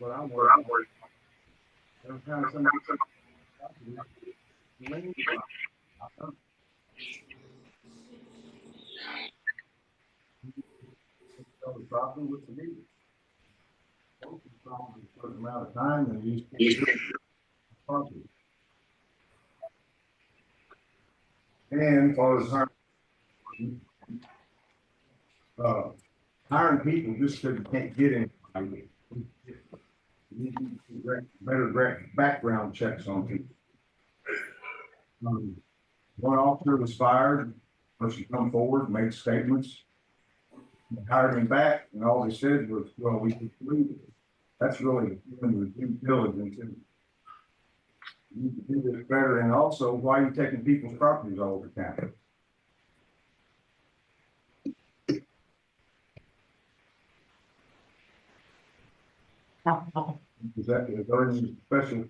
But I'm working on every time somebody leans on the problem with the meter. Most of the problem is a certain amount of time and you can't do it properly. And for uh, hiring people just because you can't get anybody. You need to do better background checks on people. One officer was fired, person come forward, made statements, hired him back, and all they said was, well, we can leave it. That's really doing the due diligence. And you need to do this better, and also, why are you taking people's properties all the time? Is there any special?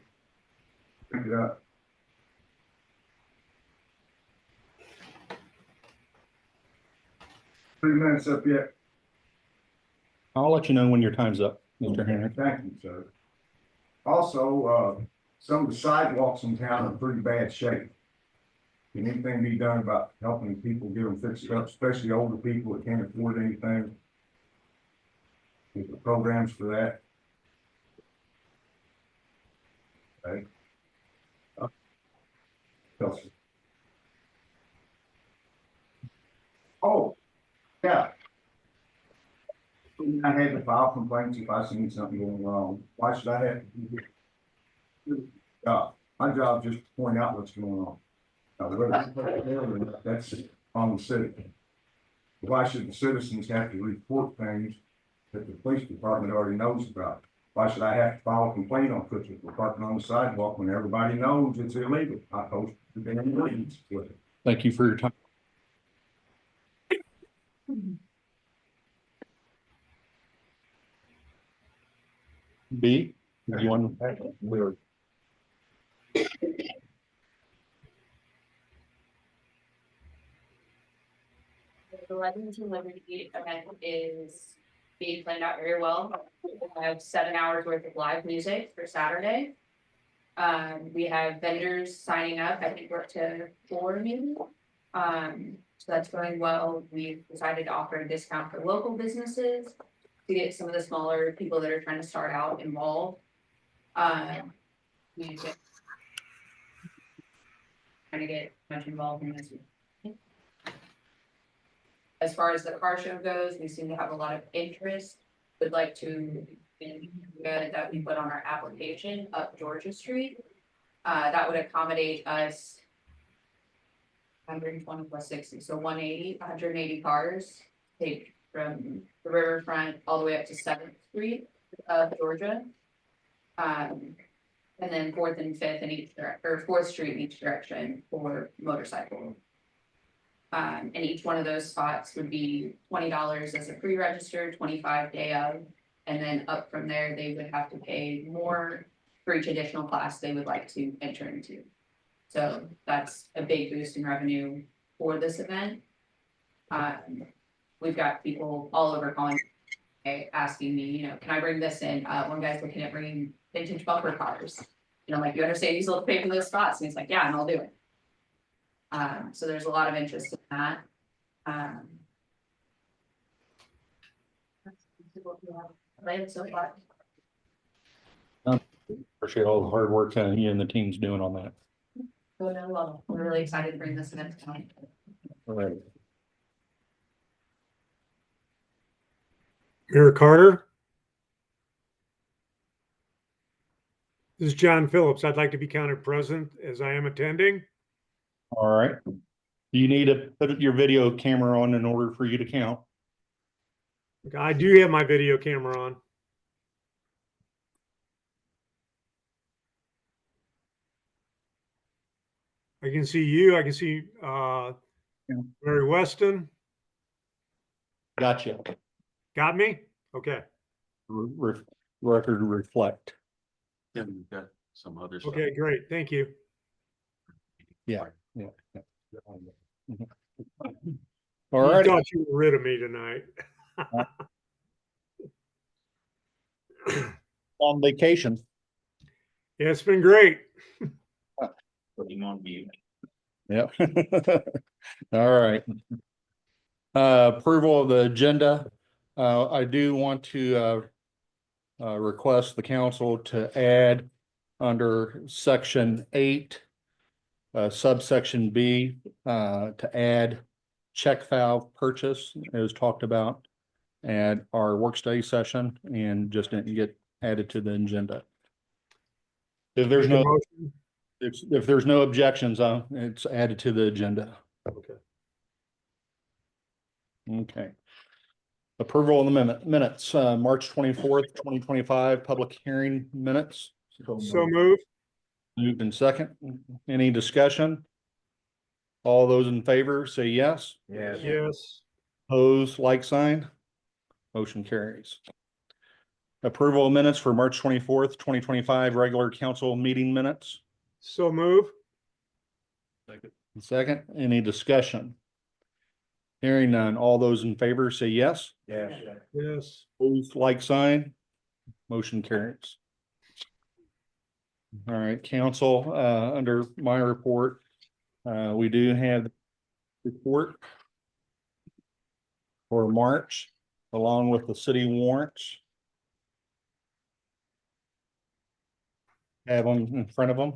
Pick it up. 3 minutes up yet? I'll let you know when your time's up, Mr. Henry. Thank you, sir. Also, some of the sidewalks in town are in pretty bad shape. Can anything be done about helping people get them fixed up, especially older people that can't afford anything? Is there programs for that? Okay. Chelsea. Oh, yeah. I had to file complaints if I seen something going wrong. Why should I have to do it? My job is just to point out what's going on. Now, that's on the city. Why should the citizens have to report things that the police department already knows about? Why should I have to file a complaint on people parking on the sidewalk when everybody knows it's illegal? I posted the damn leads with it. Thank you for your time. B, you want to? The Lexington Liberty event is being planned out very well. I have 7 hours worth of live music for Saturday. We have vendors signing up. I think we're up to 4 maybe. So that's going well. We've decided to offer a discount for local businesses to get some of the smaller people that are trying to start out involved. We just trying to get much involved in this. As far as the car show goes, we seem to have a lot of interest. Would like to that we put on our application up Georgia Street. That would accommodate us 120 plus 60, so 180 cars. Take from the riverfront all the way up to 7th Street of Georgia. And then 4th and 5th in each direction, or 4th Street in each direction for motorcycle. And each one of those spots would be $20 as a pre-register, 25 day of, and then up from there, they would have to pay more for each additional class they would like to enter into. So that's a big boost in revenue for this event. We've got people all over calling, asking me, can I bring this in? One guy's looking at bringing vintage bumper cars. I'm like, you understand you still have to pay for those spots? And he's like, yeah, and I'll do it. So there's a lot of interest in that. So far. Appreciate all the hard work you and the team's doing on that. Well, we're really excited to bring this event tonight. All right. Mayor Carter. This is John Phillips. I'd like to be counted present as I am attending. All right. You need to put your video camera on in order for you to count. I do have my video camera on. I can see you. I can see Mary Weston. Gotcha. Got me? Okay. Record reflect. Yeah, we've got some other stuff. Okay, great. Thank you. Yeah. Yeah. I All right. thought you were rid of me tonight. On vacation. Yeah, it's been great. Putting on mute. Yep. All right. Approval of the agenda. I do want to request the council to add under section 8, subsection B, to add check valve purchase as talked about at our work study session and just didn't get added to the agenda. If there's Make a no, motion. if there's no objections, it's added to the agenda. Okay. Okay. Approval of the minutes, March 24th, 2025, public hearing minutes. So move. Moved in second. Any discussion? All those in favor say yes. Yes. Opposed, like sign. Motion carries. Approval of minutes for March 24th, 2025, regular council meeting minutes. So move. Second, any discussion? Hearing none. All those in favor say yes. Yes. Opposed, like sign. Motion carries. All right, council, under my report, we do have the report for March, along with the city warrants. Have them in front of them.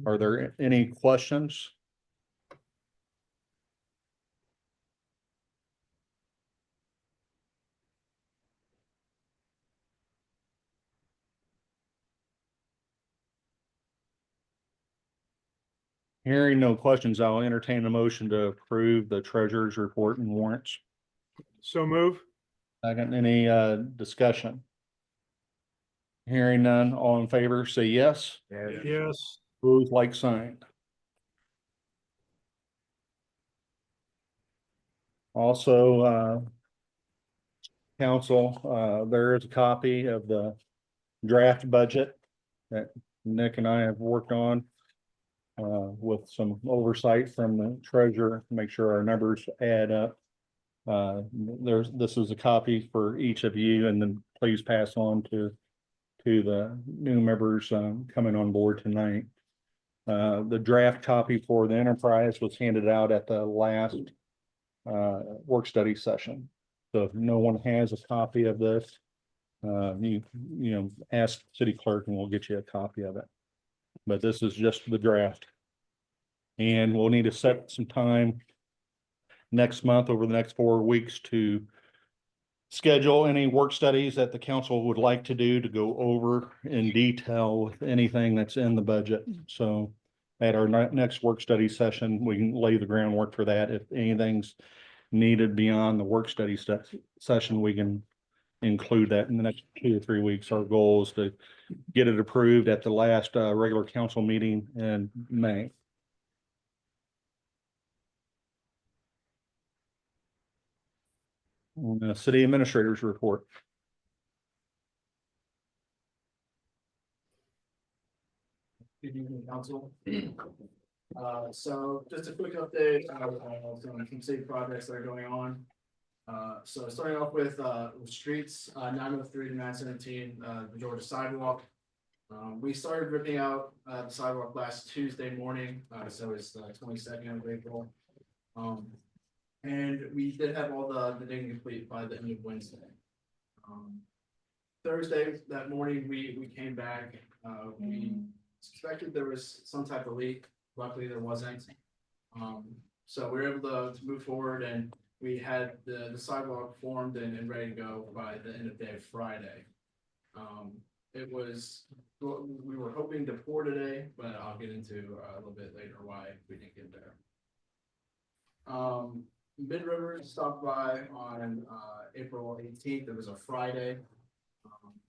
Are there any questions? Hearing no questions, I'll entertain a motion to approve the treasurer's report and warrants. So move. Second, any discussion? Hearing none, all in favor, say yes. Yes. Opposed, like sign. Also, council, there is a copy of the draft budget that Nick and I have worked on with some oversight from the treasurer to make sure our numbers add up. This is a copy for each of you, and then please pass on to the new members coming on board tonight. The draft copy for the enterprise was handed out at the last work study session. So if no one has a copy of this, you know, ask city clerk and we'll get you a copy of it. But this is just the draft. And we'll need to set some time next month, over the next 4 weeks, to schedule any work studies that the council would like to do to go over in detail with anything that's in the budget. So at our next work study session, we can lay the groundwork for that. If anything's needed beyond the work study session, we can include that in the next 2 or 3 weeks. Our goal is to get it approved at the last regular council meeting in May. City administrators report. Good evening, council. So just a quick update on some city projects that are going on. So starting off with streets, 903 to 917, the Georgia sidewalk. We started ripping out the sidewalk last Tuesday morning, so it's the 22nd of April. And we did have all the digging complete by the end of Wednesday. Thursday, that morning, we came back, we suspected there was some type of leak. Luckily, there wasn't. So we were able to move forward, and we had the sidewalk formed and ready to go by the end of day Friday. It was, we were hoping to pour today, but I'll get into a little bit later why we didn't get there. Mid River stopped by on April 18th. It was a Friday.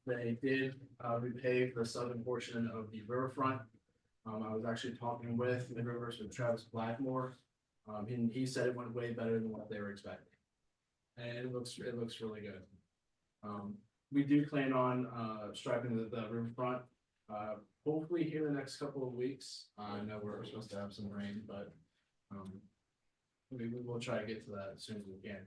They did repave the southern portion of the riverfront. I was actually talking with Mid Rivers with Travis Blackmore. And he said it went way better than what they were expecting. And it looks really good. We do plan on striping the riverfront. Hopefully here in the next couple of weeks. I know we're supposed to have some rain, but we will try to get to that as soon as we can.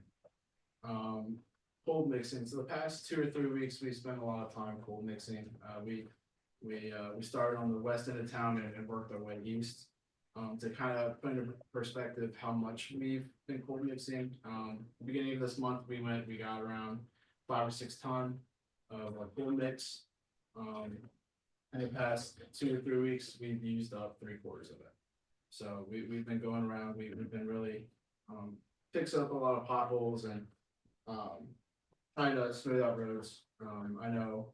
cold mixing, so the past 2 or 3 weeks, we spent a lot of time cold mixing. We started on the west end of town and worked our way east. To kind of put into perspective how much we've been cold mixing, beginning of this month, we got around 5 or 6 ton of like cold mix. In the past 2 or 3 weeks, we've used up 3/4 of it. So we've been going around, we've been really, fixing up a lot of potholes and, trying to smooth out roads. I know,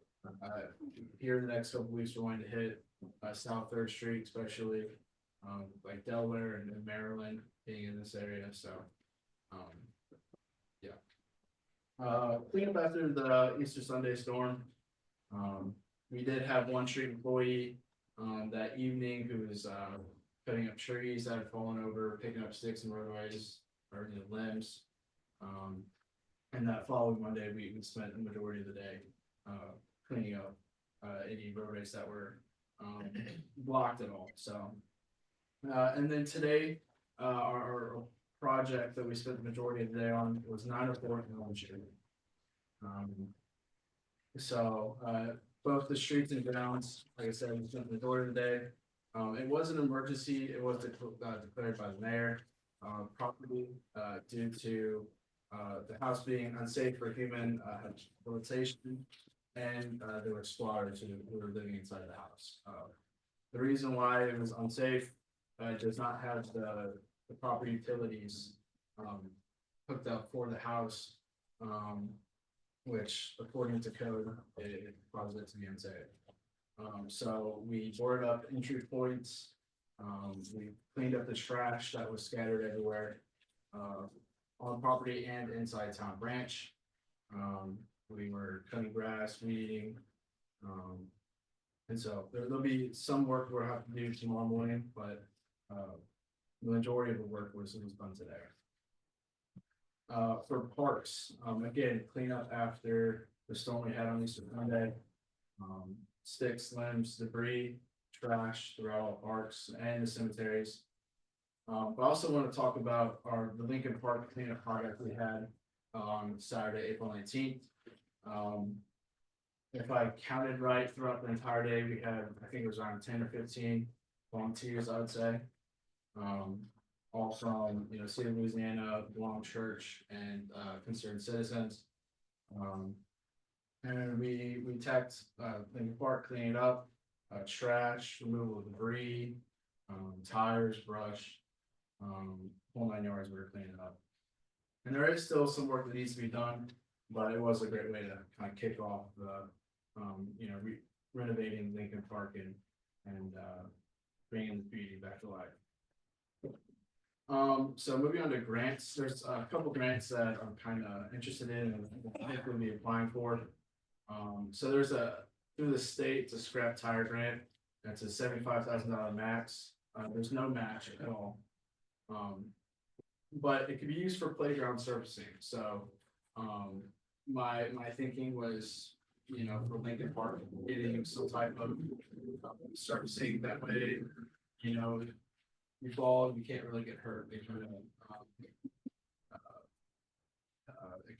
here in the next couple weeks, we're going to hit, South Third Street especially, like Delaware and Maryland being in this area, so, yeah. Clean up after the Easter Sunday storm. We did have one street employee, that evening who was, cutting up trees that had fallen over, picking up sticks and roadways, or limbs. And that following Monday, we spent the majority of the day, cleaning up, any roadways that were, blocked at all, so. And then today, our project that we spent the majority of the day on was 904 Elm Street. So, both the streets and grounds, like I said, we spent the majority of the day. It was an emergency, it was declared by the mayor, property, due to, the house being unsafe for human, habitation. And, there were squatters who were living inside the house. The reason why it was unsafe, does not have the proper utilities, hooked up for the house. Which according to code, it causes it to be unsafe. So we boarded up entry points. We cleaned up the trash that was scattered everywhere, on property and inside town branch. We were cutting grass, weeding. And so there'll be some work we'll have to do tomorrow morning, but, the majority of the work was done today. For parks, again, clean up after the storm we had on Easter Monday. Sticks, limbs, debris, trash throughout all parks and the cemeteries. But I also want to talk about the Lincoln Park cleanup project we had on Saturday, April 19th. If I counted right throughout the entire day, we had, I think it was around 10 or 15 volunteers, I would say. All from, City of Louisiana, Long Church, and, concerned citizens. And we tacked, Lincoln Park, cleaning up, trash, removal of debris, tires, brush, whole 9 yards we were cleaning up. And there is still some work that needs to be done, but it was a great way to kind of kick off the, renovating Lincoln Park and bringing the beauty back to life. So moving on to grants, there's a couple grants that I'm kind of interested in and I think we'll be applying for. So there's through the state, it's a scrap tire grant. That's a $75,000 max. There's no match at all. But it could be used for playground surfacing. So, my thinking was, for Lincoln Park, getting some type of surfacing that way, you fall, you can't really get hurt. It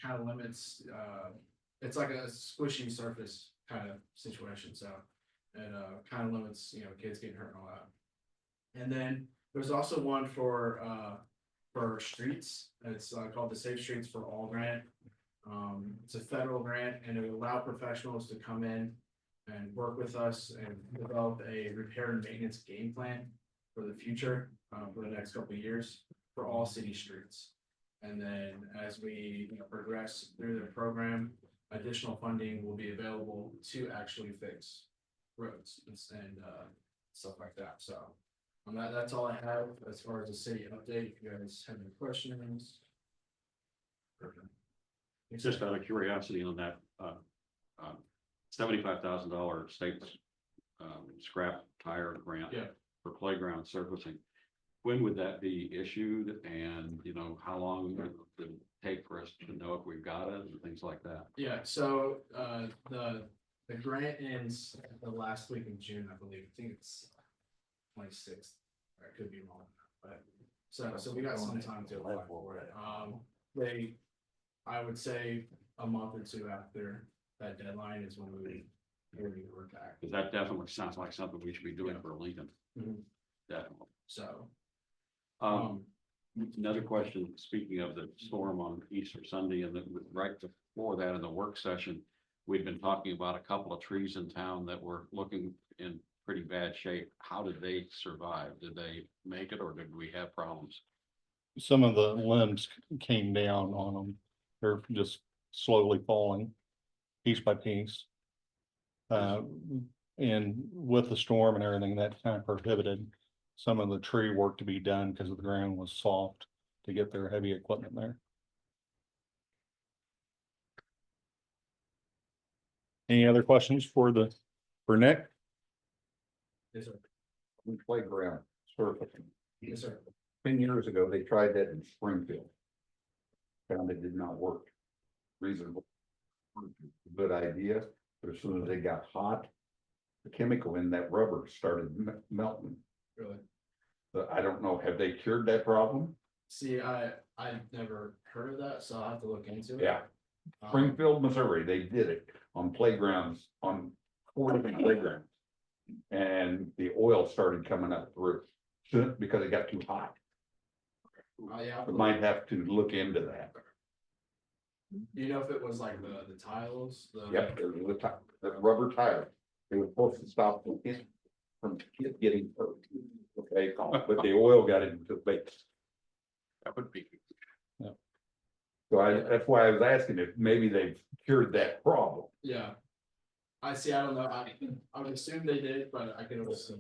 kind of limits, it's like a squishy surface kind of situation, so it kind of limits, kids getting hurt and all that. And then there's also one for streets. It's called the Safe Streets for All grant. It's a federal grant and it will allow professionals to come in and work with us and develop a repair and maintenance game plan for the future, for the next couple of years for all city streets. And then as we progress through the program, additional funding will be available to actually fix roads and stuff like that. So that's all I have as far as the city update. If you guys have any questions. It's just out of curiosity on that, $75,000 state scrap tire grant. Yeah. For playground surfacing. When would that be issued and, how long would it take for us to know if we've got it and things like that? Yeah, so the grant ends the last week of June, I believe. I think it's 26th. I could be wrong, but so we got some time to apply for it. I would say a month or two after that deadline is when we work back. Cause that definitely sounds like something we should be doing for Lincoln. Mhm. Definitely. So, Um, another question, speaking of the storm on Easter Sunday and then right before that in the work session, we'd been talking about a couple of trees in town that were looking in pretty bad shape. How did they survive? Did they make it or did we have problems? Some of the limbs came down on them. They're just slowly falling, piece by piece. And with the storm and everything, that kind of prohibited some of the tree work to be done because the ground was soft to get their heavy equipment there. Any other questions for Nick? yes, sir. Playground surfacing. Yes, sir. 10 years ago, they tried that in Springfield. Found it did not work. Reasonable. Good idea, but as soon as they got hot, the chemical in that rubber started melting. Really. But I don't know, have they cured that problem? See, I've never heard of that, so I'll have to look into it. Yeah, Um, Springfield, Missouri, they did it on playgrounds, on 4 different playgrounds. And the oil started coming up through, because it got too hot. yeah. We might have to look into that. Do you know if it was like the tiles? Yep, the rubber tire. It was supposed to stop the kids from getting hurt. Okay, but the oil got into the base. That would be. So that's why I was asking if maybe they've cured that problem. Yeah. I see, I don't know, I would assume they did, but I can also.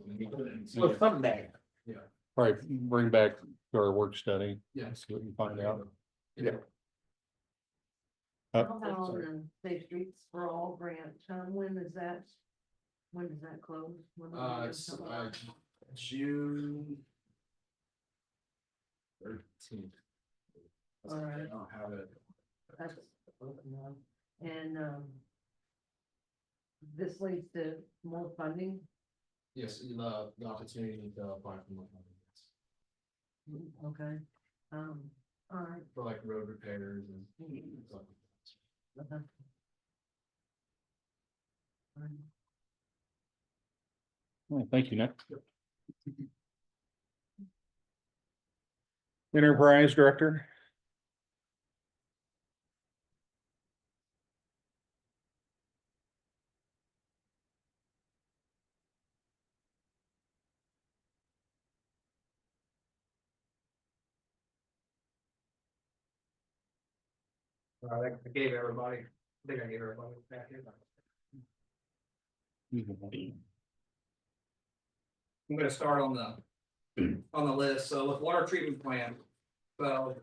Well, someday. Yeah, Right, bring back to our work study, yeah. see what we can find out. Yeah. How about the Safe Streets for All grant, when does that close? When do we It's, come up? June 13th. All right. I don't have it. That's, and, this leads to more funding, Yes, the opportunity to apply for more money okay, all right. for like road repairs and stuff. Okay. All right. All right, thank you, Nick. Enterprise Director. I gave everybody, I think I gave everybody back here. I'm gonna start on the list, so with water treatment plant, so.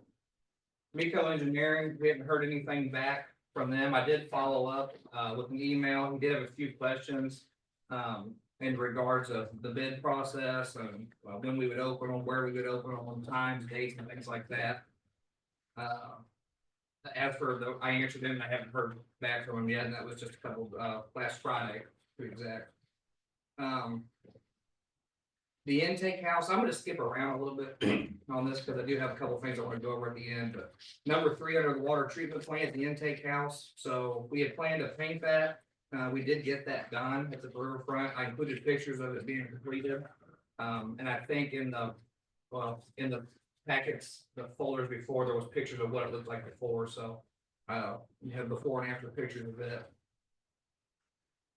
Miko Engineering, we haven't heard anything back from them, I did follow up, with an email, we did have a few questions. In regards of the bid process and when we would open them, where we would open them, times, dates and things like that. As for I answered them, I haven't heard back from them yet, and that was just a couple, last Friday, to be exact. The intake house, I'm gonna skip around a little bit on this, because I do have a couple things I want to go over at the end, but number 3 under the water treatment plant, the intake house, so we had planned to paint that. We did get that done at the riverfront, I included pictures of it being completed. And I think in the packets, the folders before, there was pictures of what it looked like before, so. You have before and after pictures of it.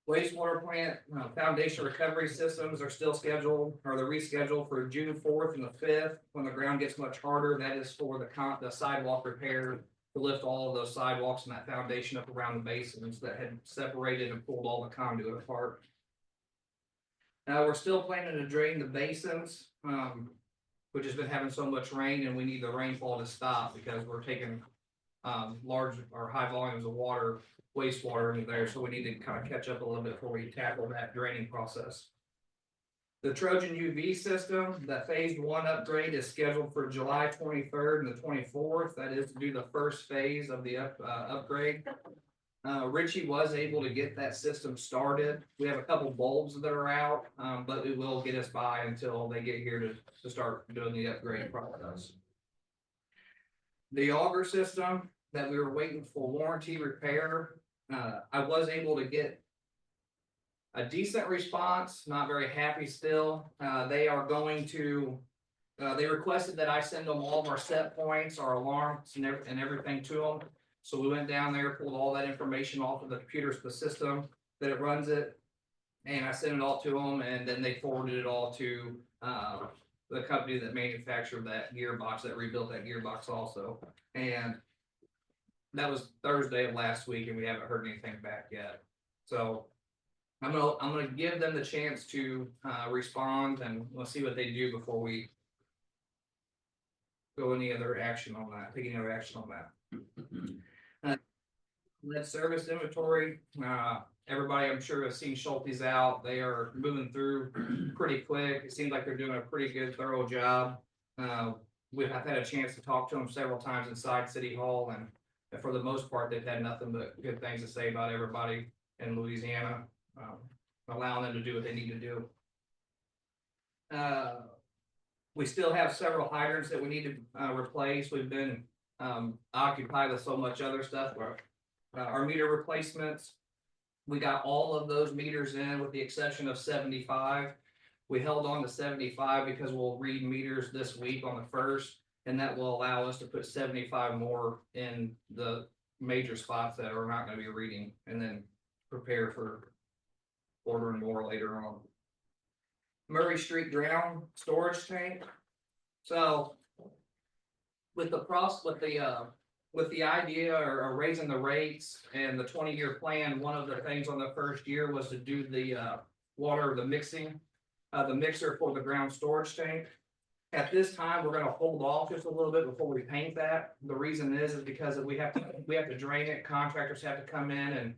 Wastewater plant, foundation recovery systems are still scheduled, or they're rescheduled for June 4th and the 5th, when the ground gets much harder, that is for the sidewalk repair. To lift all of those sidewalks and that foundation up around the basins that had separated and pulled all the conduit apart. We're still planning to drain the basins, which has been having so much rain, and we need the rainfall to stop because we're taking large or high volumes of water, wastewater into there, so we need to kind of catch up a little bit before we tackle that draining process. The Trojan UV system, that phase 1 upgrade is scheduled for July 23rd and the 24th. That is to do the first phase of the upgrade. Richie was able to get that system started. We have a couple bulbs that are out, but it will get us by until they get here to start doing the upgrade process. The auger system, that we were waiting for warranty repair. I was able to get a decent response, not very happy still. They are going to, they requested that I send them all of our set points, our alarms and everything to them. So we went down there, pulled all that information off of the computers, the system that it runs it. And I sent it all to them, and then they forwarded it all to, the company that manufactured that gearbox, that rebuilt that gearbox also. And that was Thursday of last week, and we haven't heard anything back yet. So I'm gonna give them the chance to respond, and we'll see what they do before we go any other action on that, take any other action on that. Lead service inventory, everybody I'm sure has seen Schulte's out. They are moving through pretty quick. It seems like they're doing a pretty good, thorough job. I've had a chance to talk to them several times inside City Hall, and for the most part, they've had nothing but good things to say about everybody in Louisiana, allowing them to do what they need to do. We still have several hydrants that we need to replace. We've been occupied with so much other stuff. Our meter replacements, we got all of those meters in with the exception of 75. We held on to 75 because we'll read meters this week on the 1st, and that will allow us to put 75 more in the major spots that are not going to be reading, and then prepare for ordering more later on. Murray Street ground storage tank. So with the idea or raising the rates and the 20-year plan, one of the things on the first year was to do the the mixer for the ground storage tank. At this time, we're gonna hold off just a little bit before we paint that. The reason is because we have to drain it. Contractors have to come in and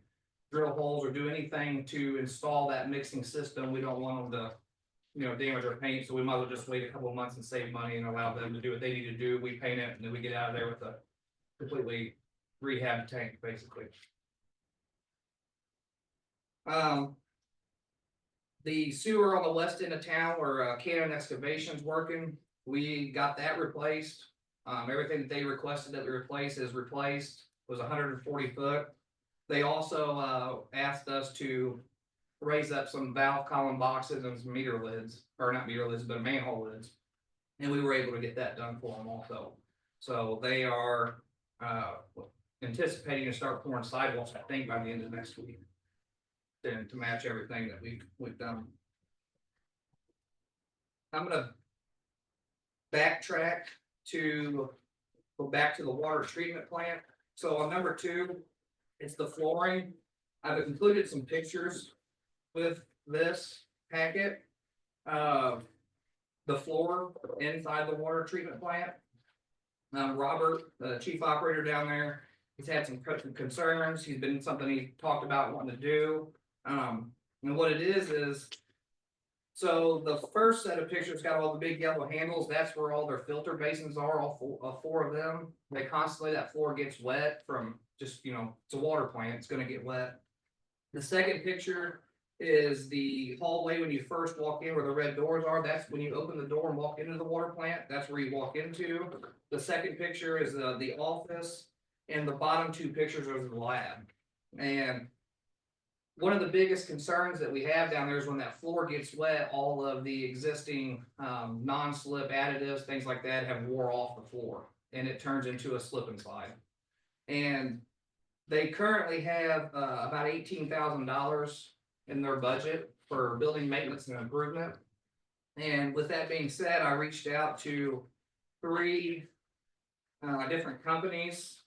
drill holes or do anything to install that mixing system. We don't want them to, damage our paint, so we might as well just wait a couple of months and save money and allow them to do what they need to do. We paint it, and then we get out of there with a completely rehabbed tank, basically. The sewer on the west end of town where Cannon Excavation's working, we got that replaced. Everything that they requested that we replace is replaced. It was 140 foot. They also asked us to raise up some valve column boxes and some meter lids, or not meter lids, but manhole lids. And we were able to get that done for them also. So they are anticipating to start pouring sidewalks, I think, by the end of next week. Then to match everything that we've done. I'm gonna backtrack to go back to the water treatment plant. So on number 2, it's the flooring. I've included some pictures with this packet of the floor inside the water treatment plant. Robert, the chief operator down there, he's had some concerns. He's been something he talked about wanting to do. And what it is, so the first set of pictures got all the big yellow handles. That's where all their filter basins are, all four of them. They constantly, that floor gets wet from just, it's a water plant. It's going to get wet. The second picture is the hallway when you first walk in where the red doors are. That's when you open the door and walk into the water plant. That's where you walk into. The second picture is the office, and the bottom 2 pictures are the lab. And one of the biggest concerns that we have down there is when that floor gets wet, all of the existing non-slip additives, things like that, have wore off the floor, and it turns into a slip and slide. And they currently have about $18,000 in their budget for building maintenance and improvement. And with that being said, I reached out to 3 different companies.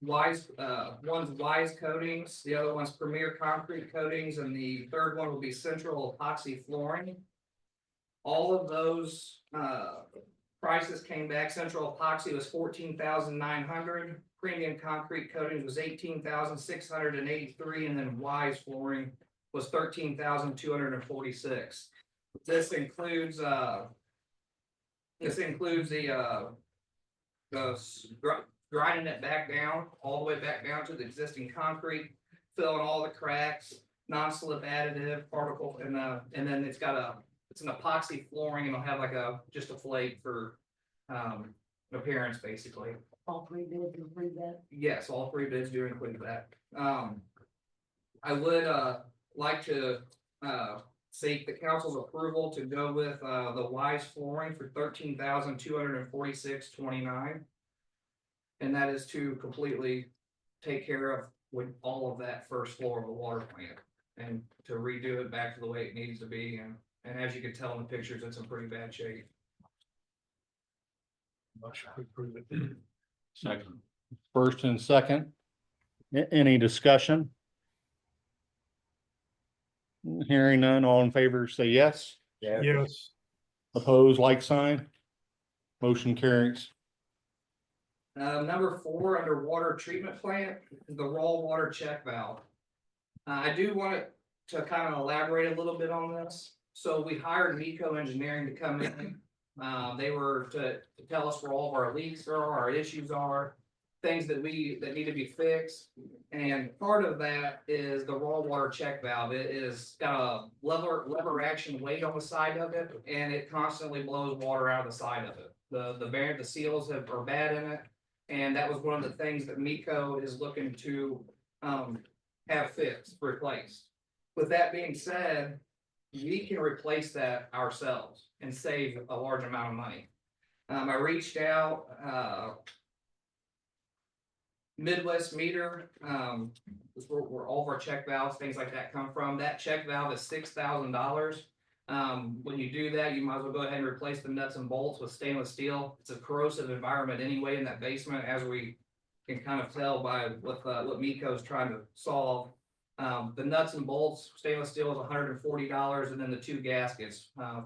One's Wise Coatings, the other one's Premier Concrete Coatings, and the third one will be Central Epoxy Flooring. All of those prices came back. Central Epoxy was $14,900. Premium Concrete Coatings was $18,683, and then Wise Flooring was $13,246. This includes the grinding it back down, all the way back down to the existing concrete, filling all the cracks, non-slip additive, particle, and then it's an epoxy flooring, and it'll have like just a flake for appearance, basically. All three bids include that? Yes, all three bids do include that. I would, like to, seek the council's approval to go with, the Wise flooring for $13,246.29. And that is to completely take care of with all of that first floor of the water plant and to redo it back to the way it needs to be. And as you can tell in the pictures, it's in pretty bad shape. Second. First and second. Any discussion? Hearing none, all in favor, say yes. Yes. Opposed, like sign. Motion carries. Number 4, under water treatment plant, is the raw water check valve. I do want to kind of elaborate a little bit on this. So we hired Meco Engineering to come in. They were to tell us where all of our leaks are, our issues are, things that need to be fixed. And part of that is the raw water check valve. It is got a lever action weight on the side of it, and it constantly blows water out of the side of it. The seals are bad in it. And that was one of the things that Meco is looking to have fixed, replaced. With that being said, we can replace that ourselves and save a large amount of money. I reached out, Midwest Meter, is where all of our check valves, things like that come from. That check valve is $6,000. When you do that, you might as well go ahead and replace the nuts and bolts with stainless steel. It's a corrosive environment anyway in that basement, as we can kind of tell by what Meco is trying to solve. The nuts and bolts, stainless steel is $140, and then the 2 gaskets and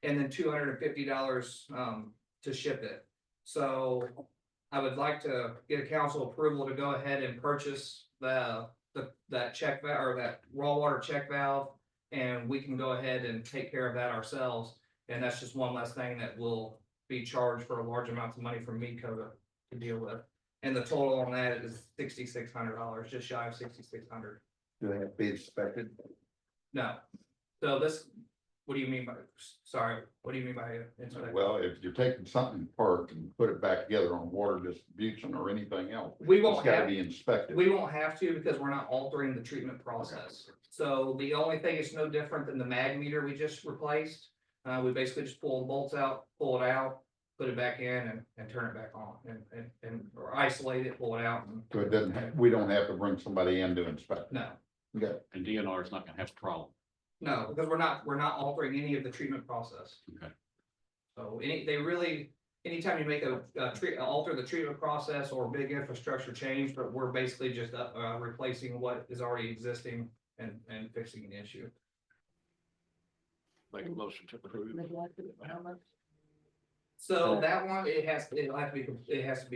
then $250 to ship it. So I would like to get a council approval to go ahead and purchase that check valve, or that raw water check valve. And we can go ahead and take care of that ourselves. And that's just one less thing that will be charged for a large amount of money from Meco to deal with. And the total on that is $6,600, just shy of $6,600. Do they have to be inspected? No. So what do you mean by, sorry, what do you mean by inspection? Well, if you're taking something apart and put it back together on water distribution or anything else, We won't it's gotta have, be inspected. we won't have to, because we're not altering the treatment process. So the only thing is no different than the mag meter we just replaced. We basically just pull the bolts out, pull it out, put it back in and turn it back on and or isolate it, pull it out. So it doesn't have, we don't have to bring somebody in to inspect. No, Okay. And DNR is not gonna have a problem. no, because we're not altering any of the treatment process. Okay. So anytime you make alter the treatment process or big infrastructure change, but we're basically just replacing what is already existing and fixing an issue. Make a motion to approve. Neglected, how much? So that one, it has to be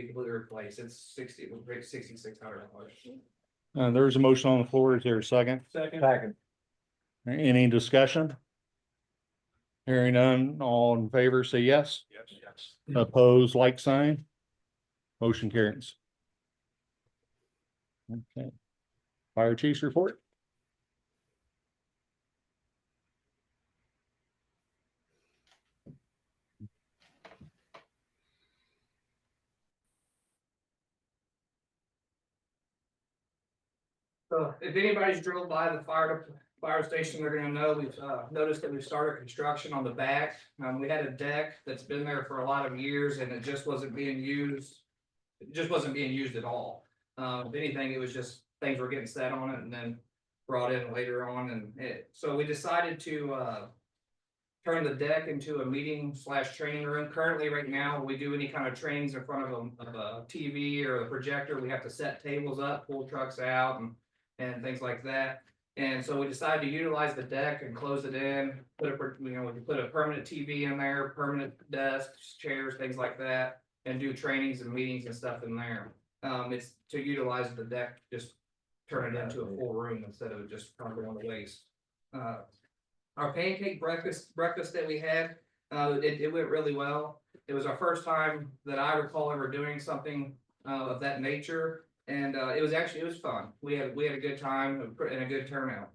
completely replaced. It's $6,600. There's a motion on the floor. Is there a second? Second. Any discussion? Hearing none, all in favor, say yes. Yes. Opposed, like sign. Motion carries. Okay. Fire chief's report. So if anybody's drove by the fire station, they're gonna know, we've noticed that we've started construction on the back. We had a deck that's been there for a lot of years and it just wasn't being used. It just wasn't being used at all. If anything, it was just things were getting set on it and then brought in later on, so we decided to turn the deck into a meeting/training room. Currently, right now, we do any kind of trainings in front of a TV or a projector. We have to set tables up, pull trucks out and things like that. And so we decided to utilize the deck and close it in, we can put a permanent TV in there, permanent desks, chairs, things like that, and do trainings and meetings and stuff in there. It's to utilize the deck, just turn it into a full room instead of just kind of going to waste. Our pancake breakfast that we had, it went really well. It was our first time that I recall ever doing something of that nature. And it was fun. We had a good time and a good turnout.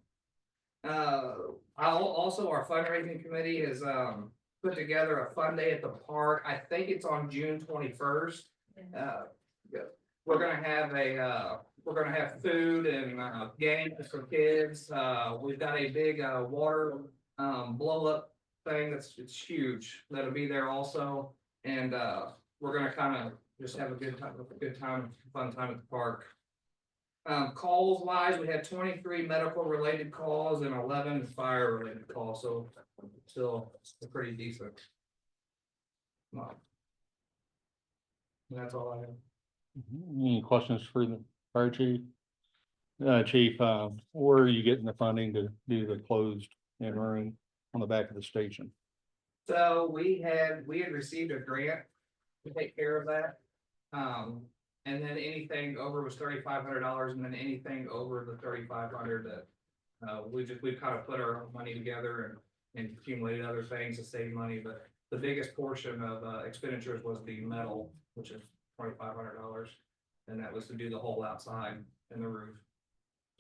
Also our fundraising committee has put together a fun day at the park. I think it's on June 21st. We're gonna have we're gonna have food and, games for kids. We've got a big, water, blow up thing it's huge. That'll be there also. And, we're gonna kind of just have a good time, fun time at the park. Calls wise, we had 23 medical related calls and 11 fire related calls, so still pretty decent. And that's all I have. Any questions for the fire chief? Chief, where are you getting the funding to do the closed in room on the back of the station? So we had received a grant to take care of that. And then anything over was $3,500, and then anything over the 3,500 that we've kind of put our own money together and accumulated other things to save money, but the biggest portion of expenditures was the metal, which is $2,500, and that was to do the whole outside and the roof.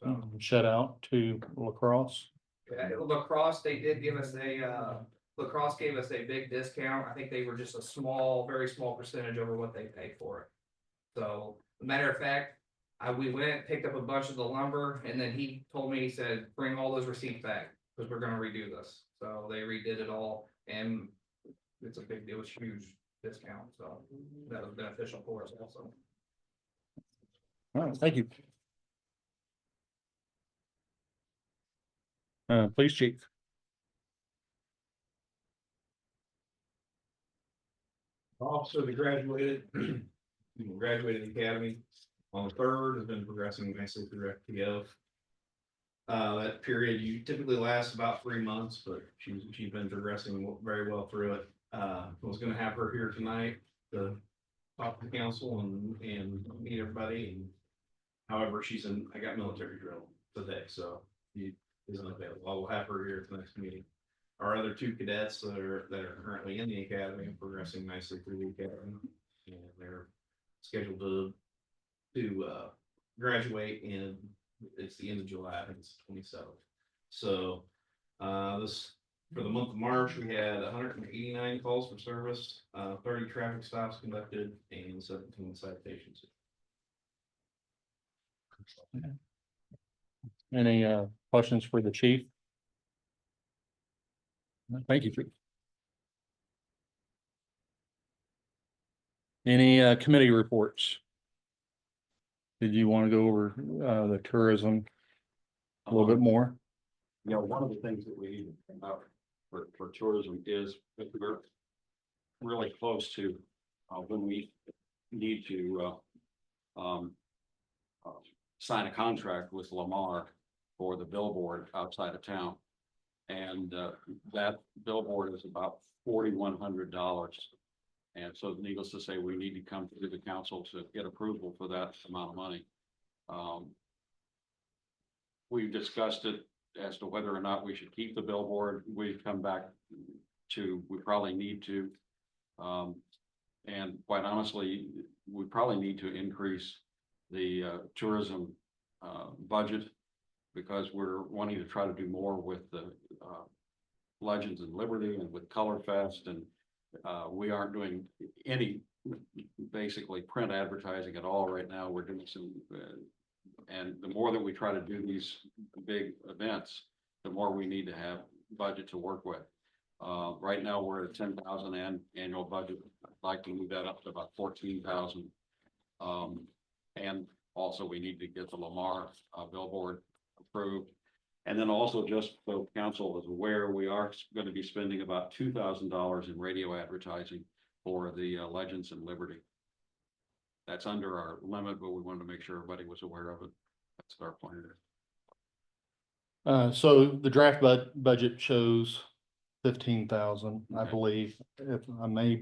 So Shut out to lacrosse? Lacrosse, they did give us Lacrosse gave us a big discount. I think they were just a small, very small percentage over what they paid for it. So, matter of fact, we went, picked up a bunch of the lumber, and then he told me, he said, bring all those receipts back, because we're gonna redo this. So they redid it all, and it was huge discount, so that was beneficial for us also. All right, thank you. Police chief. Officer that graduated, graduated the academy on the 3rd, has been progressing nicely through FTO. That period you typically lasts about 3 months, but she's been progressing very well through it. Was gonna have her here tonight to talk to the council and meet everybody. And however, I got military drill today, so he isn't available. I will have her here at the next meeting. Our other 2 cadets that are currently in the academy are progressing nicely through the academy, and they're scheduled to graduate it's the end of July. I think it's the 27th. So for the month of March, we had 189 calls for service, 30 traffic stops conducted, and 17 citations. Any questions for the chief? Thank you, chief. Any committee reports? Did you want to go over the tourism a little bit more? Yeah, one of the things that we need to think about for tourism is that we're really close to when we need to sign a contract with Lamar for the billboard outside of town. And that billboard is about $4,100. And so needless to say, we need to come to the council to get approval for that amount of money. We've discussed it as to whether or not we should keep the billboard. We've come back to, we probably need to. And quite honestly, we probably need to increase the tourism budget, because we're wanting to try to do more with the Legends and Liberty and with Color Fest, and we aren't doing any basically print advertising at all right now. We're doing some, and the more that we try to do these big events, the more we need to have budget to work with. Right now we're at 10,000 annual budget. I'd like to move that up to about 14,000. And also we need to get the Lamar billboard approved. And then also, just so council is aware, we are going to be spending about $2,000 in radio advertising for the Legends and Liberty. That's under our limit, but we wanted to make sure everybody was aware of it. That's our plan. So the draft budget shows 15,000, I Okay. believe. If I may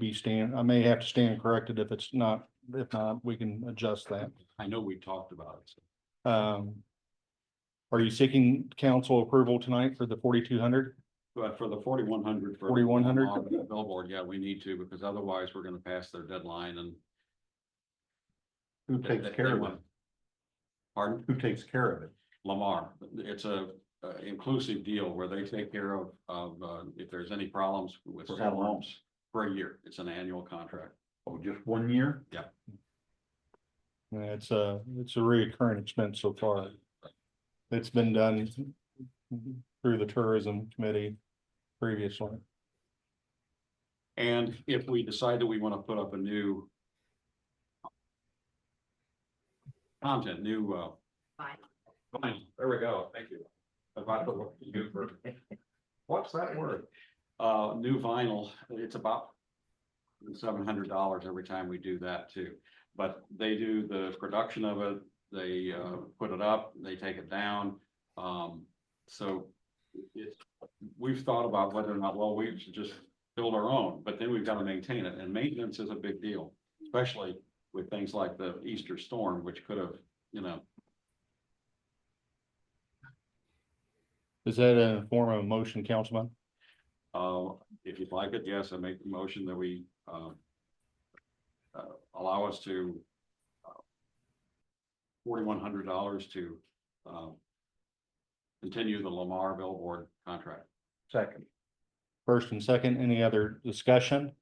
have to stand corrected if it's not. If not, we can adjust that. I know we talked about it. So. Are you seeking council approval tonight for the 4,200? But for the 4,100 for 4,100? the billboard, yeah, we need to, because otherwise we're going to pass their deadline. And Who takes care of it? Pardon? Who takes care of it? Lamar. It's a inclusive deal where they take care of, if there's any problems with For how long? storms. For a year, it's an annual contract. Oh, just 1 year? Yeah, it's a reoccurring expense so far. It's been done through the tourism committee previously. And if we decide that we want to put up a new content, new, fine, there we go, thank you. What's that word? New vinyl, it's about $700 every time we do that too. But they do the production of it, they, put it up, they take it down. So it's, we've thought about whether or not, well, we should just build our own, but then we've got to maintain it, and maintenance is a big deal, especially with things like the Easter storm, which could have, you know. Is that a form of motion, Councilman? If you'd like it, yes, I make the motion that we, allow us to, $4,100 to, continue the Lamar billboard contract. Second. First and second, any other discussion?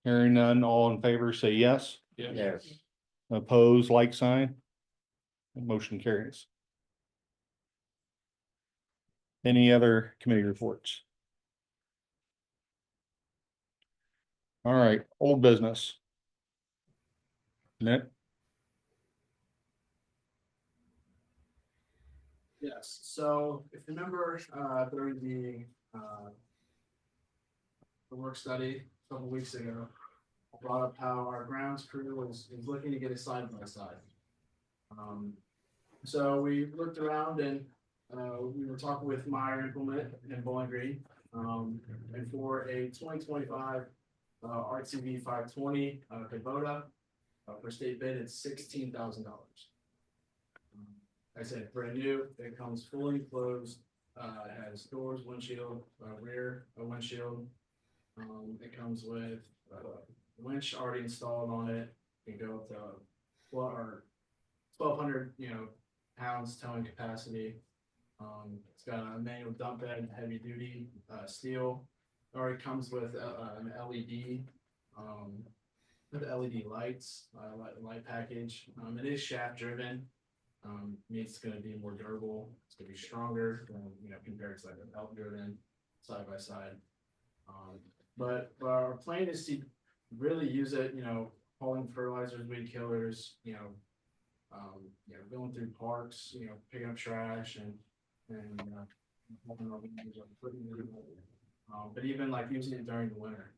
Hearing none, all in favor, say yes. Yes. Oppose, like sign. Motion carries. Any other committee reports? All right, old business. Nick? Yes, so if you remember, during the work study a couple weeks ago, I brought up how our grounds crew is looking to get a side by side. So we looked around and, we were talking with Meyer Implement and Bowling Green, and for a 2025 RTV 520 Kubota, for state bid, it's $16,000. I said brand new, it comes fully enclosed, it has doors, windshield, rear, a windshield. It comes with winch already installed on it. It can go up to 1,200, pounds towing capacity. It's got a manual dump bed, heavy duty steel. It already comes with an LED, with LED lights, light package. It is shaft driven. Means it's going to be more durable. It's going to be stronger than, compared to like a belt driven side by side. But our plan is to really use it, hauling fertilizers, weed killers, going through parks, picking up trash and hauling our weeds, putting it in, but even like using it during the winter.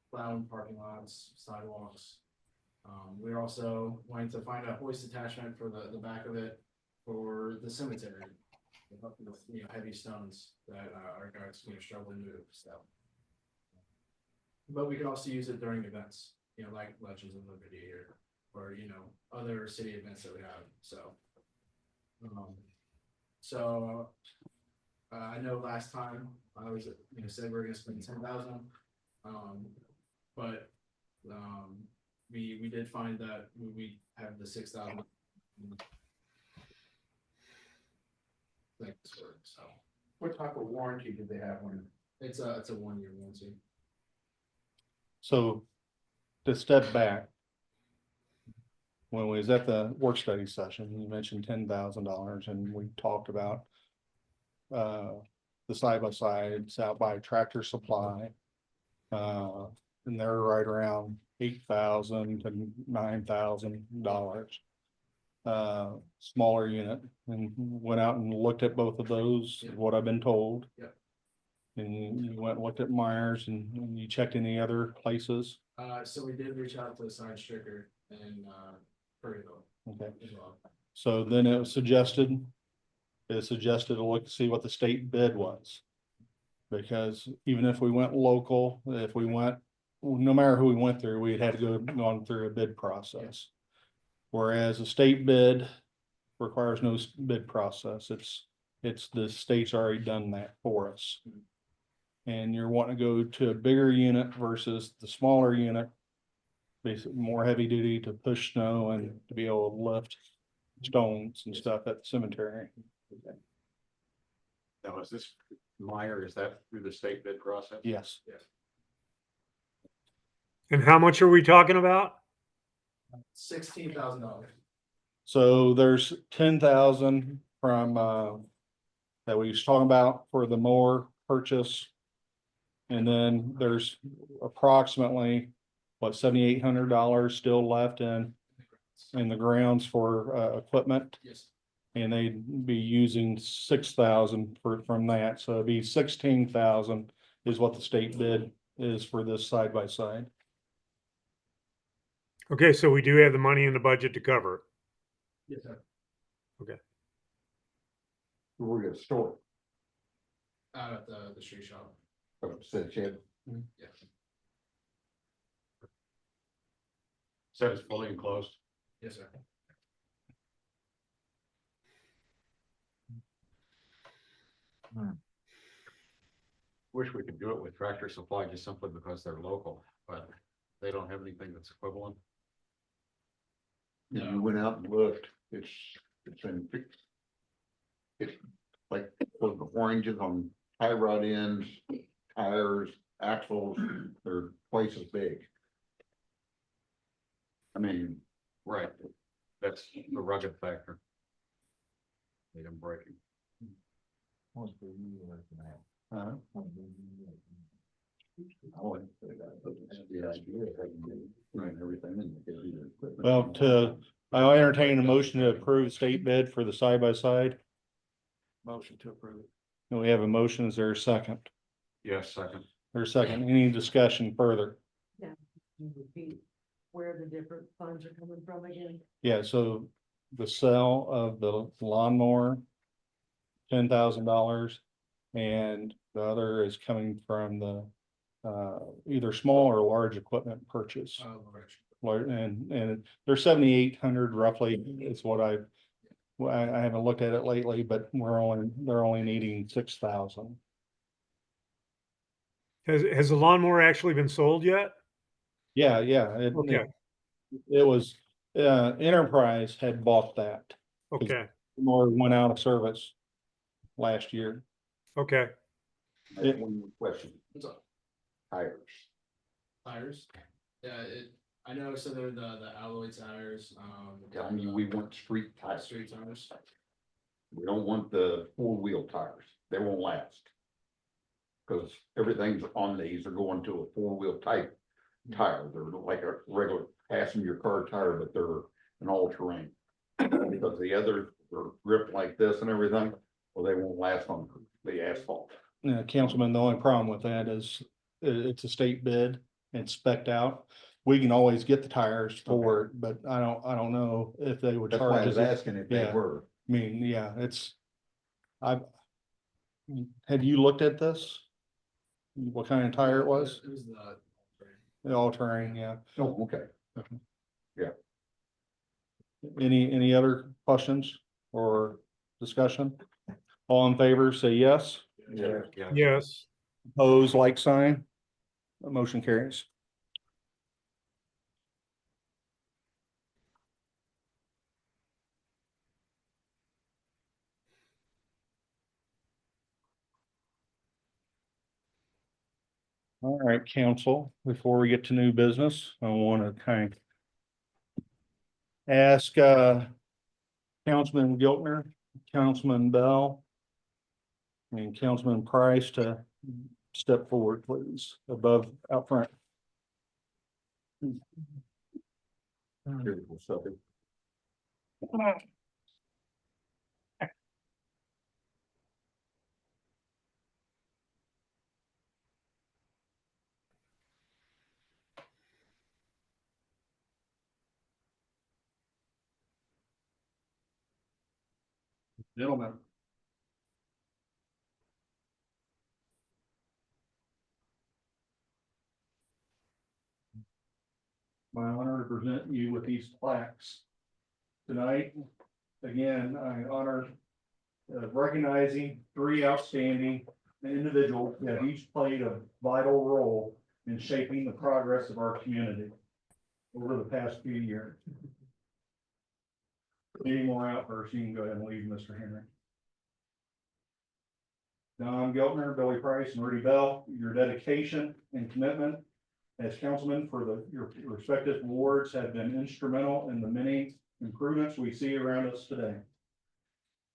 Plowing parking lots, sidewalks. We're also wanting to find a hoist attachment for the back of it for the cemetery. With, heavy stones that our guys, struggle to move, so. But we could also use it during events, like Legends of Liberty or other city events that we have, so. I know last time I was, said we we're gonna spend 10,000, but we did find that we have the 6,000. So What type of warranty do they have on it? it's a 1-year warranty. So to step back. When we was at the work study session, you mentioned $10,000 and we talked about the side by sides out by Tractor Supply. And they're right around $8,000 to $9,000. Smaller unit, and went out and looked at both of those, Yeah. what I've been told. Yep. And you went and looked at Myers and you checked any other places. So we did reach out to Side Stricker and Perryville Okay. as well. So then it was suggested to look, see what the state bid was. Because even if we went local, no matter who we went through, we'd had to gone through a bid process. Whereas a state bid requires no bid process. It's the state's already done that for us. And you're wanting to go to a bigger unit versus the smaller unit. Basically more heavy duty to push snow and to be able to lift. stones and stuff at the cemetery. Now, is this Meyer, is that through the state bid process? Yes. And how much are we talking about? $16,000. So there's 10,000 from, that we was talking about for the mower purchase. And then there's approximately, what, $7,800 still left in the grounds for, equipment. Yes. And they'd be using 6,000 from that, so it'd be 16,000 is what the state bid is for this side by side. Okay, so we do have the money in the budget to cover it. Yes, sir. We're gonna store Out at the street shop. it, said shed. Yes. Said it's fully enclosed. Yes, sir. Wish we could do it with Tractor Supply just simply because they're local, but they don't have anything that's equivalent. If you went out and looked, it's been fixed. It's like those oranges on tie rod ends, tires, axles, they're twice as big. I mean, Right. That's the rugged factor. Need them breaking. Uh, I wouldn't say that, but it's the idea of having everything in there. Well, I entertain a motion to approve state bid for the side by side. Motion to approve. And we have a motion, is there a second? Yes, second. There's a second, any discussion further? Can you repeat where the different funds are coming from again? Yeah, so the sale of the lawnmower, $10,000. And the other is coming from the, either small or large equipment purchase. And they're 7,800 roughly is what I haven't looked at it lately, but they're only needing 6,000. Has the lawnmower actually been sold yet? Yeah. Okay, It was, Enterprise had bought that. okay, More went out of service last year. okay. I have one more question, What's up? tires. Tires? Yeah, I noticed that they're the alloy tires, Telling you, we want street tires. street tires. We don't want the four-wheel tires. They won't last. Cause everything's on these are going to a four-wheel type tire. They're like a regular passenger car tire, but they're an all-terrain. Because the others are gripped like this and everything, well, they won't last on the asphalt. Councilman, the only problem with that is it's a state bid and spec'd out. We can always get the tires for it, but I don't know if they would That's why I charge was us. asking if they Yeah. were. I mean, yeah, have you looked at this? What kind of tire it was? It was The all terrain, yeah. Oh, okay. Any other questions or discussion? All in favor, say yes. Yeah. Yes, Opposed, like sign. Motion carries. All right, council, before we get to new business, I want to kind of ask, Councilman Giltner, Councilman Bell, and Councilman Price to step forward, please, out front. Beautiful stuff. Gentlemen. My honor to present you with these plaques. Tonight, again, I honor recognizing three outstanding individuals that each played a vital role in shaping the progress of our community over the past few years. Any more out first, you can go ahead and leave, Mr. Henry. Don Geltner, Billy Price, and Rudy Bell, your dedication and commitment as councilmen for your respective wards have been instrumental in the many improvements we see around us today.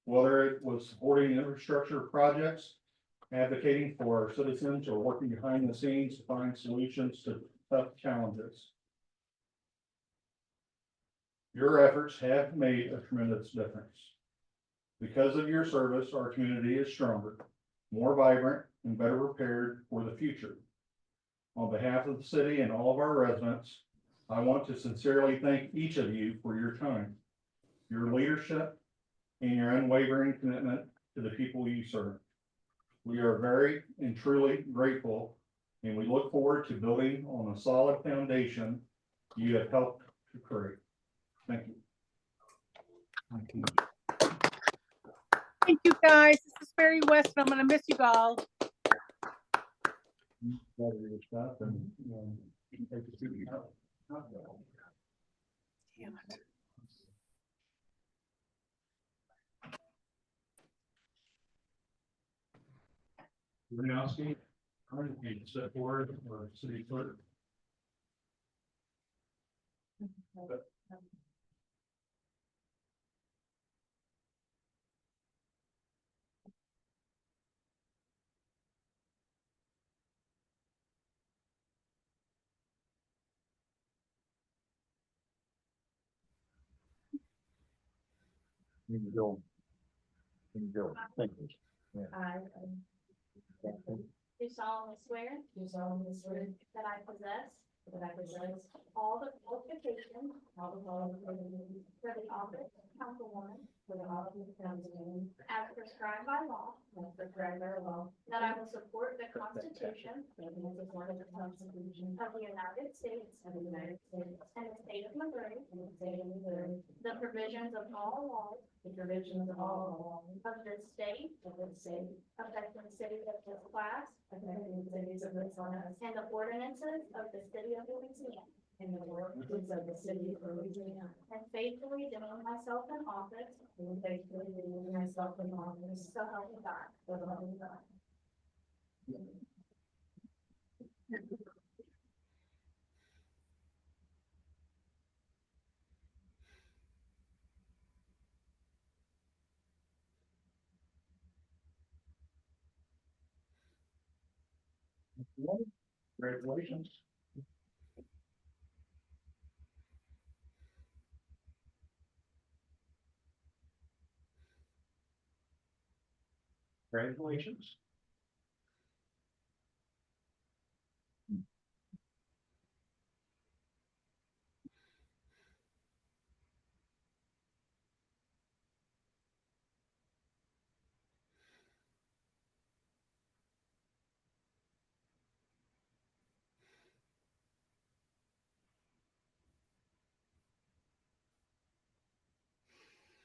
Whether it was supporting infrastructure projects, advocating for our citizens, or working behind the scenes to find solutions to tough challenges. Your efforts have made a tremendous difference. Because of your service, our community is stronger, more vibrant, and better prepared for the future. On behalf of the city and all of our residents, I want to sincerely thank each of you for your time, your leadership, and your unwavering commitment to the people you serve. We are very and truly grateful, and we look forward to building on a solid foundation you have helped to create. Thank you. Thank you, guys. This is Mary West, and I'm gonna miss you all. Damn it. Renowski, you step forward, or city clerk. You can go. You can go. Thank you. Do solemnly swear. Do solemnly swear. That I possess. That I possess. All the qualifications. All the qualifications. For the office of councilwoman. For the office of councilwoman. As prescribed by law. As prescribed by law. That I will support the Constitution. That I will support the Constitution. Of the United States. Of the United States. And the state of Missouri. And the state of Missouri. The provisions of all laws. The provisions of all laws. Of this state. Of this state. Affecting cities of this class. Affecting cities of this class. And the ordinances of the city of Louisiana. And the ordinances of the city of Louisiana. And faithfully demean myself in office. And faithfully demean myself in office. So help me God. So help me God. Congratulations. Congratulations.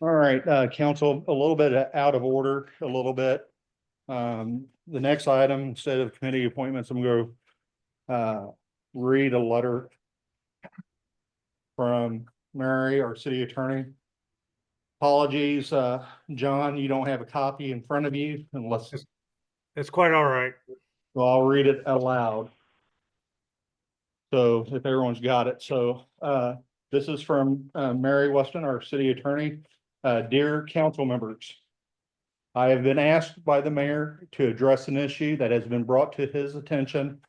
All right, council, a little bit out of order, a little bit. The next item, instead of committee appointments, I'm going to read a letter from Mary, our city attorney. Apologies, John, you don't have a copy in front of you unless, That's quite all right. well, I'll read it aloud. So if everyone's got it, so this is from Mary Weston, our city attorney. Dear council members, I have been asked by the mayor to address an issue that has been brought to his attention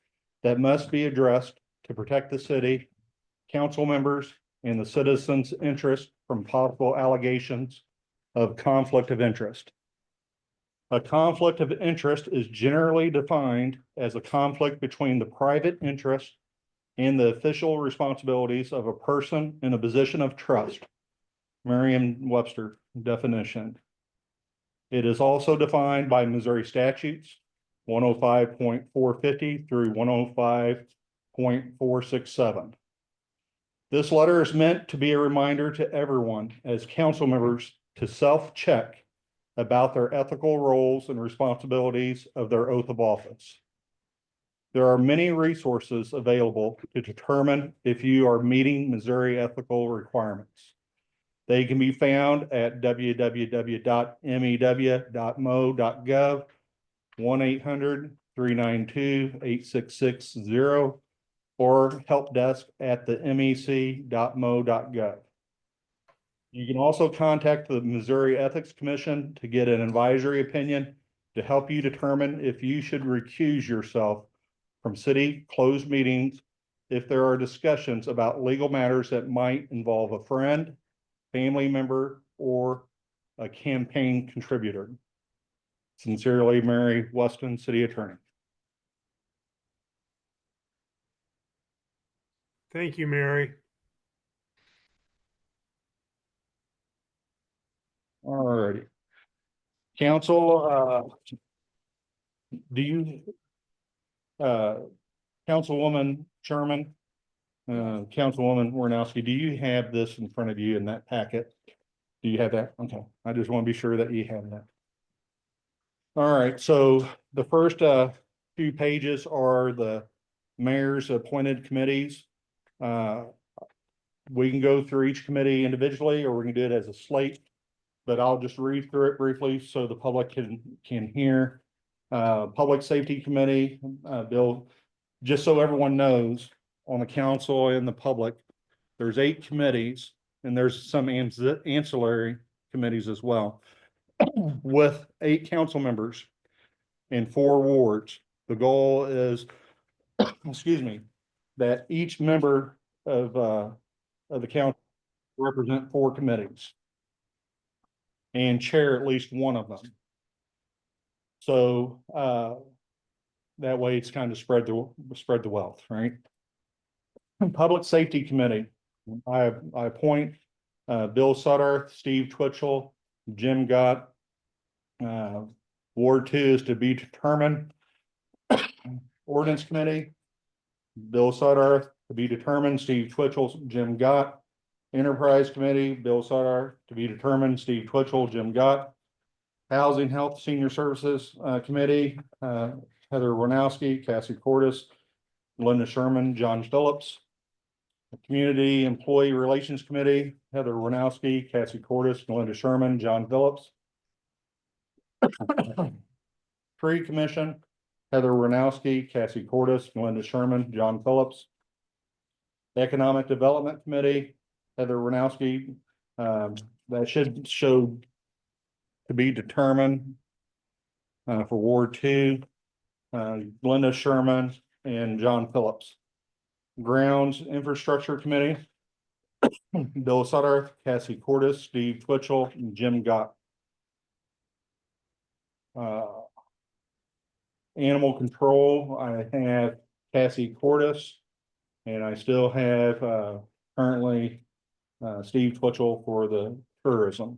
that must be addressed to protect the city, council members, and the citizens' interest from possible allegations of conflict of interest. A conflict of interest is generally defined as a conflict between the private interest and the official responsibilities of a person in a position of trust. Merriam-Webster definition. It is also defined by Missouri statutes 105.450 through 105.467. This letter is meant to be a reminder to everyone as council members to self-check about their ethical roles and responsibilities of their oath of office. There are many resources available to determine if you are meeting Missouri ethical requirements. They can be found at www.mew.mo.gov, 1-800-392-8660, or help desk at the mec.mo.gov. You can also contact the Missouri Ethics Commission to get an advisory opinion to help you determine if you should recuse yourself from city closed meetings if there are discussions about legal matters that might involve a friend, family member, or a campaign contributor. Sincerely, Mary Weston, City Attorney. Thank you, Mary. All righty. Council, do you, Councilwoman Sherman, Councilwoman Warnowski, do you have this in front of you in that packet? Do you have that? Okay, I just want to be sure that you have that. All right, so the first few pages are the mayor's appointed committees. We can go through each committee individually, or we can do it as a slate, but I'll just read through it briefly so the public can hear. Public Safety Committee, Bill, just so everyone knows, on the council and the public, there's 8 committees, and there's some ancillary committees as well, with 8 council members in 4 wards. The goal is, excuse me, that each member of the council represent 4 committees and chair at least one of them. So that way it's kind of spread the wealth, right? Public Safety Committee, I appoint Bill Sutter, Steve Twitchell, Jim Gott. Ward 2 is to be determined. Ordinance Committee, Bill Sutter, to be determined, Steve Twitchell, Jim Gott. Enterprise Committee, Bill Sutter, to be determined, Steve Twitchell, Jim Gott. Housing, Health, Senior Services Committee, Heather Warnowski, Cassie Cordis, Linda Sherman, John Phillips. Community Employee Relations Committee, Heather Warnowski, Cassie Cordis, Linda Sherman, John Phillips. Tree Commission, Heather Warnowski, Cassie Cordis, Linda Sherman, John Phillips. Economic Development Committee, Heather Warnowski, that should show to be determined for Ward 2, Linda Sherman and John Phillips. Grounds Infrastructure Committee, Bill Sutter, Cassie Cordis, Steve Twitchell, and Jim Gott. Animal Control, I have Cassie Cordis, and I still have currently Steve Twitchell for the tourism,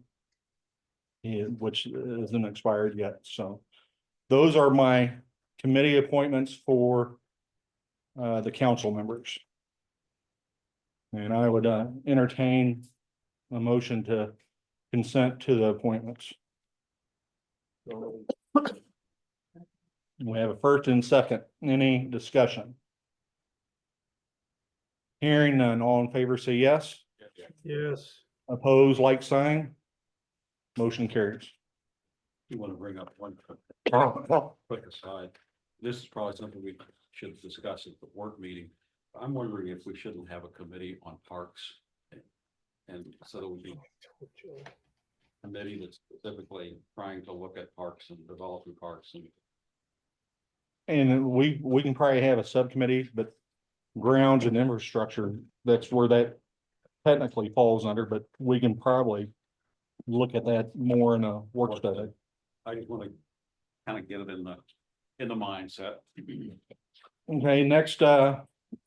which isn't expired yet. So those are my committee appointments for the council members. And I would entertain a motion to consent to the appointments. We have a first and second. Any discussion? Hearing none, all in favor say yes. Yes. Opposed, like sign. Motion carries. You want to bring up one quick aside. This is probably something we should discuss at the work meeting. I'm wondering if we shouldn't have a committee on parks. And so there would be a committee that's specifically trying to look at parks and developing parks. And we can probably have a subcommittee, but grounds and infrastructure, that's where that technically falls under, but we can probably look at that more in a work study. I just want to kind of get it in the mindset. Okay, next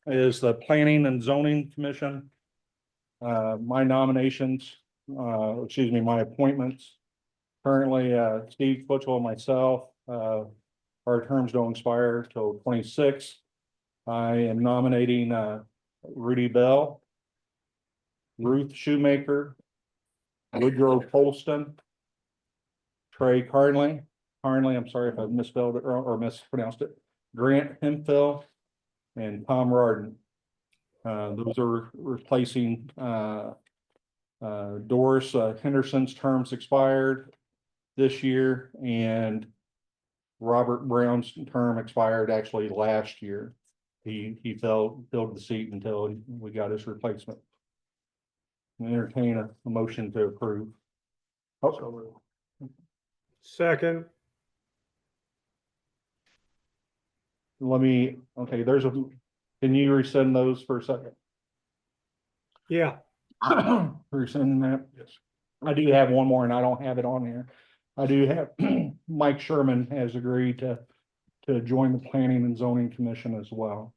is the Planning and Zoning Commission. My nominations, my appointments. Currently, Steve Twitchell and myself, our terms don't expire till 26. I am nominating Rudy Bell, Ruth Shoemaker, Woodrow Polston, Trey Carnley, I'm sorry if I misspelled it or mispronounced it, Grant Hemphill, and Tom Rarden. Those are replacing Doris Henderson's terms expired this year, and Robert Brown's term expired actually last year. He filled the seat until we got his replacement. Entertain a motion to approve. Oh, Second, let me, okay, can you resend those for a second? yeah, Resend that? Yes. I do have one more and I don't have it on here. I do have, Mike Sherman has agreed to join the Planning and Zoning Commission as well.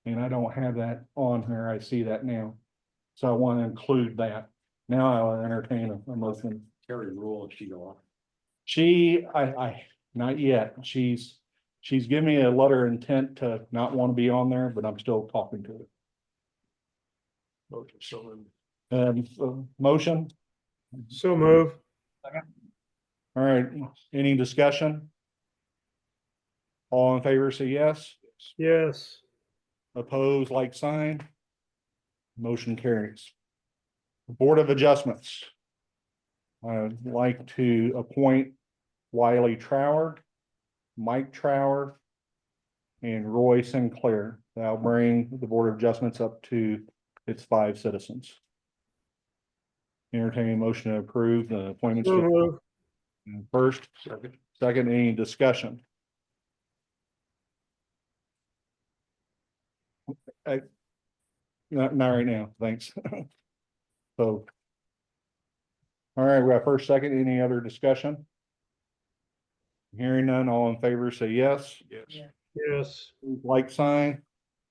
And I don't have that on here. I see that now. So I want to include that. Now I'll entertain a motion. Carrie Rule, if she go off. Not yet. She's given me a letter of intent to not want to be on there, but I'm still talking to her. Motion? so move. All right, any discussion? All in favor, say yes. Yes, Opposed, like sign. Motion carries. Board of Adjustments. I'd like to appoint Wiley Trower, Mike Trower, and Roy Sinclair. That'll bring the Board of Adjustments up to its 5 citizens. Entertaining motion to approve the appointments. so move. First, second, any discussion? Not right now, thanks. So. All right, we got first, second, any other discussion? Hearing none, all in favor, say yes. Yeah. Yes, Like sign,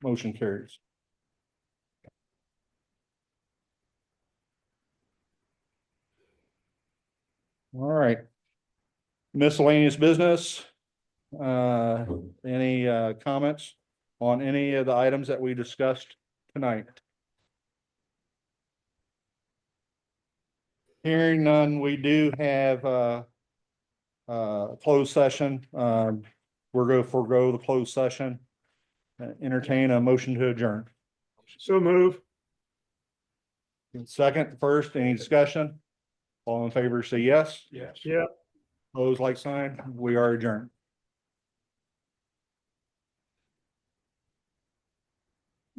motion carries. All right. Miscellaneous business. Any comments on any of the items that we discussed tonight? Hearing none, we do have closed session. We're going to forego the closed session. Entertain a motion to adjourn. so move. Second, first, any discussion? All in favor, say yes. Yeah. Opposed, like sign. We are adjourned.